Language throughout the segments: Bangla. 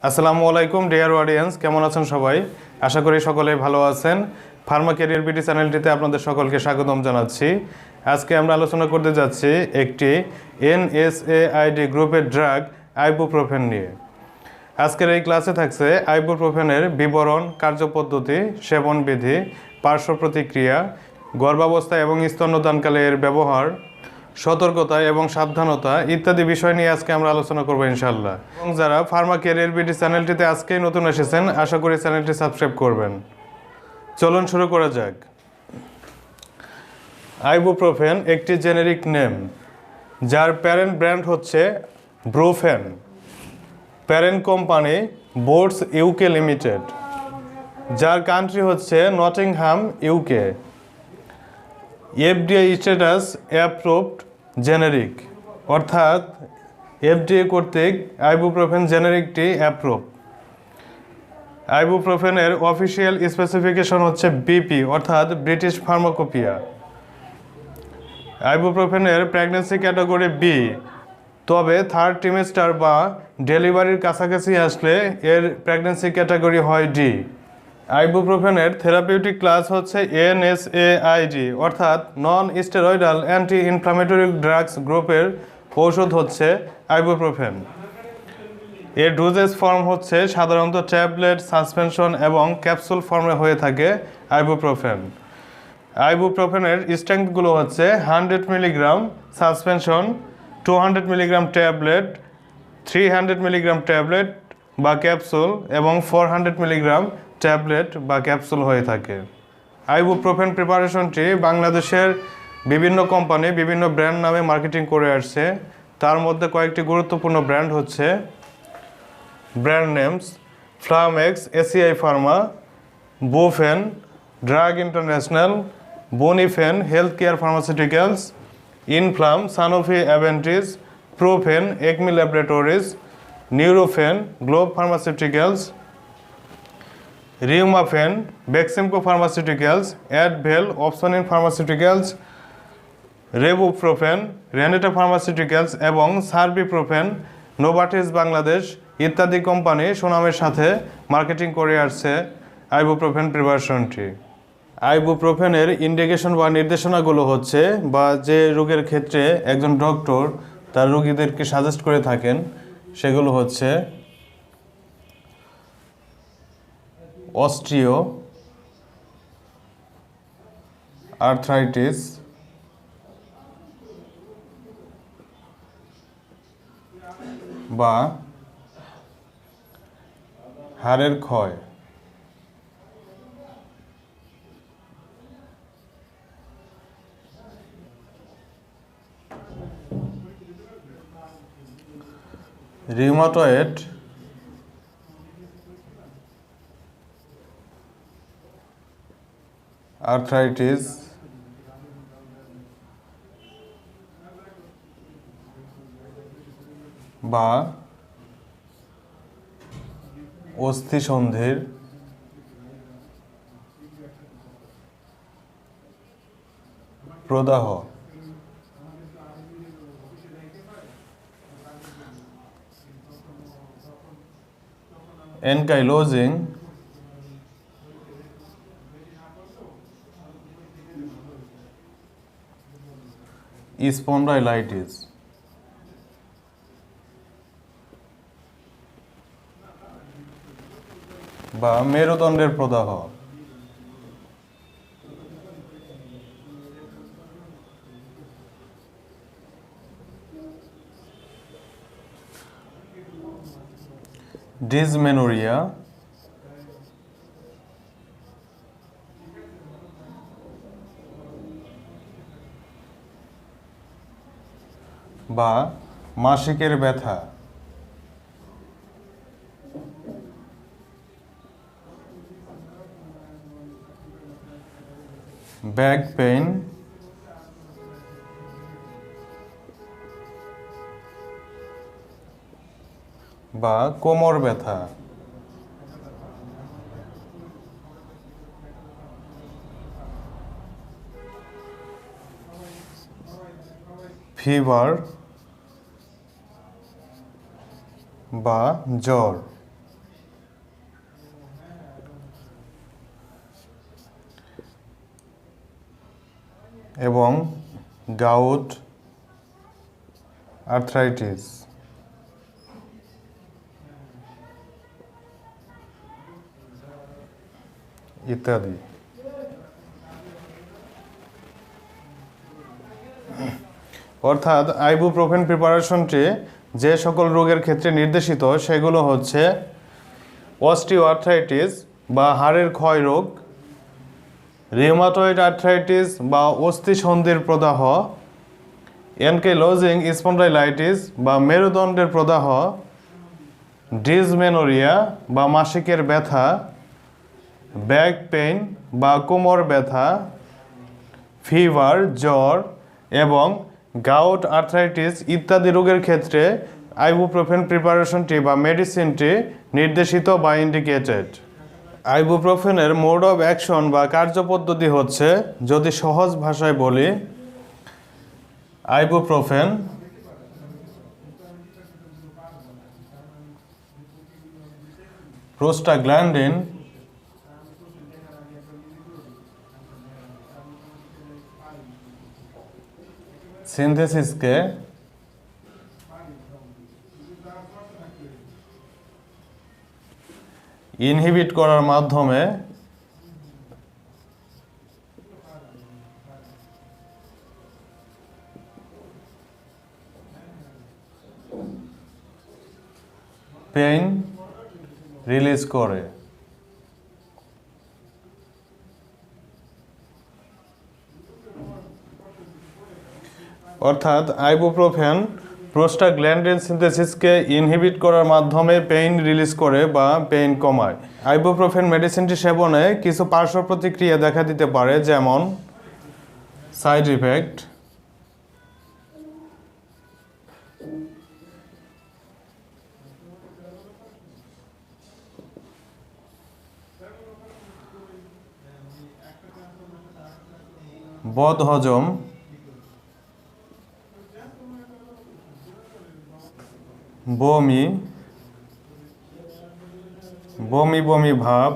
আসসালামু আলাইকুম ডিয়ার অডিয়েন্স, কেমন আছেন সবাই? আশা করি সকলেই ভালো আছেন। ফার্মা ক্যারিয়ার বিডি চ্যানেলটিতে আপনাদের সকলকে স্বাগতম জানাচ্ছি। আজকে আমরা আলোচনা করতে যাচ্ছি একটি NSAID গ্রুপের ড্রাগ আইবুপ্রোফেন নিয়ে। আজকের এই ক্লাসে থাকছে আইবুপ্রোফেনের বিবরণ, কার্যপদ্ধতি, সেবনবিধি, পার্শ্ব প্রতিক্রিয়া, গর্ভাবস্থা এবং স্তন্যদানকালে এর ব্যবহার, সতর্কতা এবং সাবধানতা ইত্যাদি বিষয় নিয়ে আজকে আমরা আলোচনা করবো ইনশাল্লাহ। এবং যারা ফার্মা ক্যারিয়ার বিডি চ্যানেলটিতে আজকেই নতুন এসেছেন, আশা করি চ্যানেলটি সাবস্ক্রাইব করবেন। চলুন শুরু করা যাক। আইবুপ্রোফেন একটি জেনেরিক নেম, যার প্যারেন্ট ব্র্যান্ড হচ্ছে Brufen. Parent company Boots UK limited, যার কান্ট্রি হচ্ছে Nottingham UK. FDA status approved generic, অর্থাৎ FDA কর্তৃক আইবুপ্রোফেন জেনেরিকটি অ্যাপ্রুভ। আইবুপ্রোফেনের অফিসিয়াল স্পেসিফিকেশন হচ্ছে BP, অর্থাৎ ব্রিটিশ ফার্মাকোপিয়া। আইবুপ্রোফেনের প্রেগন্যান্সি ক্যাটাগরি B, তবে থার্ড ট্রিমেস্টার বা ডেলিভারির কাছাকাছি আসলে এর প্রেগন্যান্সি ক্যাটাগরি হয় D। আইবুপ্রোফেনের থেরাপিউটিক ক্লাস হচ্ছে NSAID, অর্থাৎ non steroidal anti inflammatory drugs গ্রুপের ঔষধ হচ্ছে আইবুপ্রোফেন। এর ডোজেস ফর্ম হচ্ছে সাধারণত ট্যাবলেট, সাসপেনশন এবং ক্যাপসুল ফর্মে হয়ে থাকে আইবুপ্রোফেন। আইবুপ্রোফেনের স্ট্রেংথগুলো হচ্ছে 100 milligram suspension, 200 milligram tablet, 300 milligram tablet বা ক্যাপসুল এবং 400 মিলিগ্রাম ট্যাবলেট বা ক্যাপসুল হয়ে থাকে। আইবুপ্রোফেন প্রিপারেশনটি বাংলাদেশের বিভিন্ন কোম্পানি বিভিন্ন ব্র্যান্ড নামে মার্কেটিং করে আসছে। তার মধ্যে কয়েকটি গুরুত্বপূর্ণ ব্র্যান্ড হচ্ছে brand names: Flamex, ACI pharma, Bufen, drug international, Bonifen health care pharmaceuticals, Inflam, Sanofi Aventis, Profen, Acme laboratories, Nurofen, Globe pharmaceuticals, Rheumafen, Beximco pharmaceuticals, Advel, Opsonin pharmaceuticals, Rebuprofen, Renata pharmaceuticals এবং সার্বিপ্রোফেন, নোভার্টিস বাংলাদেশ ইত্যাদি কোম্পানি সুনামের সাথে মার্কেটিং করে আসছে আইবুপ্রোফেন প্রিপারেশনটি। আইবুপ্রোফেনের ইন্ডিকেশন বা নির্দেশনাগুলো হচ্ছে, বা যে রোগের ক্ষেত্রে একজন ডক্টর তার রোগীদেরকে সাজেস্ট করে থাকেন, সেগুলো হচ্ছে অস্ট্রিও আর্থ্রাইটিস, বা হাড়ের ক্ষয়, রিউমাটয়েড আর্থ্রাইটিস, বা অস্থিসন্ধির প্রদাহ, এনকাইলোজিং স্পন্ডাইলাইটিস, বা মেরুদণ্ডের প্রদাহ। ডিসমেনোরিয়া, বা মাসিকের ব্যথা। ব্যাক পেইন, বা কোমর ব্যথা। ফিভার বা জ্বর। এবং গাউট আর্থ্রাইটিস ইত্যাদি। অর্থাৎ আইবুপ্রোফেন প্রিপারেশনটি যে সকল রোগের ক্ষেত্রে নির্দেশিত সেগুলো হচ্ছে অস্টিওআর্থ্রাইটিস বা হাড়ের ক্ষয় রোগ, রিউমাটয়েড আর্থ্রাইটিস বা অস্থিসন্ধির প্রদাহ, অ্যানকাইলোজিং স্পন্ডাইলাইটিস বা মেরুদণ্ডের প্রদাহ, ডিসমেনোরিয়া বা মাসিকের ব্যথা, ব্যাক পেইন বা কোমর ব্যথা, ফিভার জ্বর এবং গাউট আর্থ্রাইটিস ইত্যাদি রোগের ক্ষেত্রে আইবুপ্রোফেন প্রিপারেশনটি বা মেডিসিনটি নির্দেশিত বা ইন্ডিকেটেড। আইবুপ্রোফেনের মোড অফ অ্যাকশন বা কার্যপদ্ধতি হচ্ছে, যদি সহজ ভাষায় বলি, আইবুপ্রোফেন প্রোস্টাগ্ল্যান্ডিন সিনথেসিসকে ইনহিবিট করার মাধ্যমে পেইন রিলিজ করে। অর্থাৎ আইবুপ্রোফেন প্রোস্টাগ্ল্যান্ডিন সিনথেসিসকে ইনহিবিট করার মাধ্যমে পেইন রিলিজ করে বা পেইন কমায়। আইবুপ্রোফেন মেডিসিনটি সেবনে কিছু পার্শ্ব প্রতিক্রিয়া দেখা দিতে পারে, যেমন সাইড ইফেক্ট, বদহজম, বমি, বমি বমি ভাব,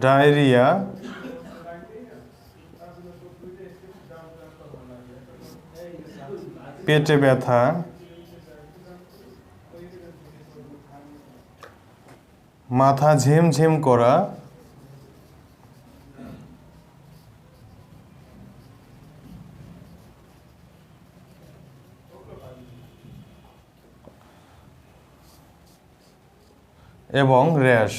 ডায়রিয়া, পেটে ব্যথা, মাথা ঝিমঝিম করা, এবং র্যাশ।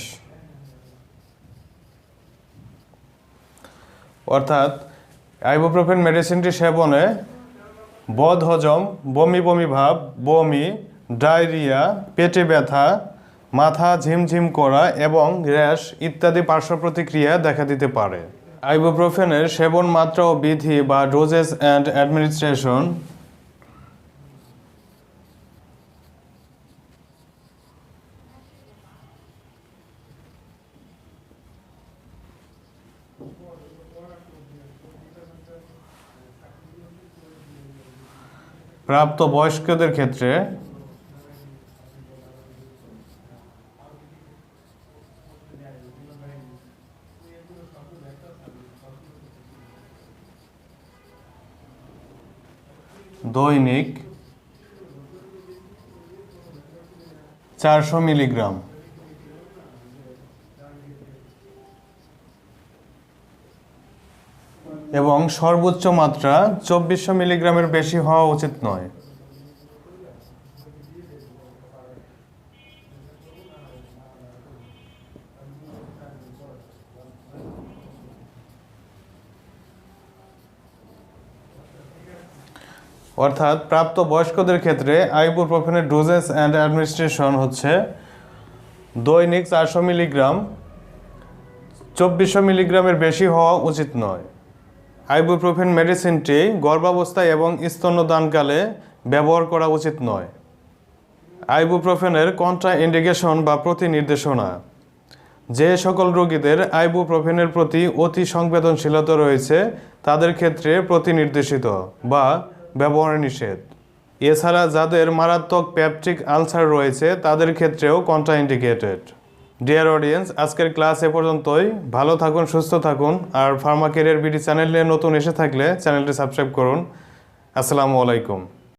অর্থাৎ আইবুপ্রোফেন মেডিসিনটি সেবনে বদহজম, বমি বমি ভাব, বমি, ডায়রিয়া, পেটে ব্যথা, মাথা ঝিমঝিম করা এবং র্যাশ ইত্যাদি পার্শ্ব প্রতিক্রিয়া দেখা দিতে পারে। আইবুপ্রোফেনের সেবন মাত্রা ও বিধি বা ডোজেস অ্যান্ড অ্যাডমিনিস্ট্রেশন। প্রাপ্ত বয়স্কদের ক্ষেত্রে দৈনিক 400 মিলিগ্রাম এবং সর্বোচ্চ মাত্রা 2400 মিলিগ্রামের বেশি হওয়া উচিত নয়। অর্থাৎ প্রাপ্ত বয়স্কদের ক্ষেত্রে আইবুপ্রোফেনের ডোজেস অ্যান্ড অ্যাডমিনিস্ট্রেশন হচ্ছে দৈনিক 400 মিলিগ্রাম, 2400 মিলিগ্রামের বেশি হওয়া উচিত নয়। আইবুপ্রোফেন মেডিসিনটি গর্ভাবস্থায় এবং স্তন্যদানকালে ব্যবহার করা উচিত নয়। আইবুপ্রোফেনের কন্ট্রা ইন্ডিকেশন বা প্রতিনির্দেশনা। যে সকল রোগীদের আইবুপ্রোফেনের প্রতি অতি সংবেদনশীলতা রয়েছে তাদের ক্ষেত্রে প্রতিনির্দেশিত বা ব্যবহার নিষেধ। এছাড়া যাদের মারাত্মক পেপটিক আলসার রয়েছে তাদের ক্ষেত্রেও কন্ট্রাইন্ডিকেটেড। ডিয়ার অডিয়েন্স, আজকের ক্লাস এ পর্যন্তই। ভালো থাকুন, সুস্থ থাকুন। আর ফার্মা কেরিয়ার বিডি চ্যানেলে নতুন এসে থাকলে চ্যানেলটি সাবস্ক্রাইব করুন। আসসালামু আলাইকুম।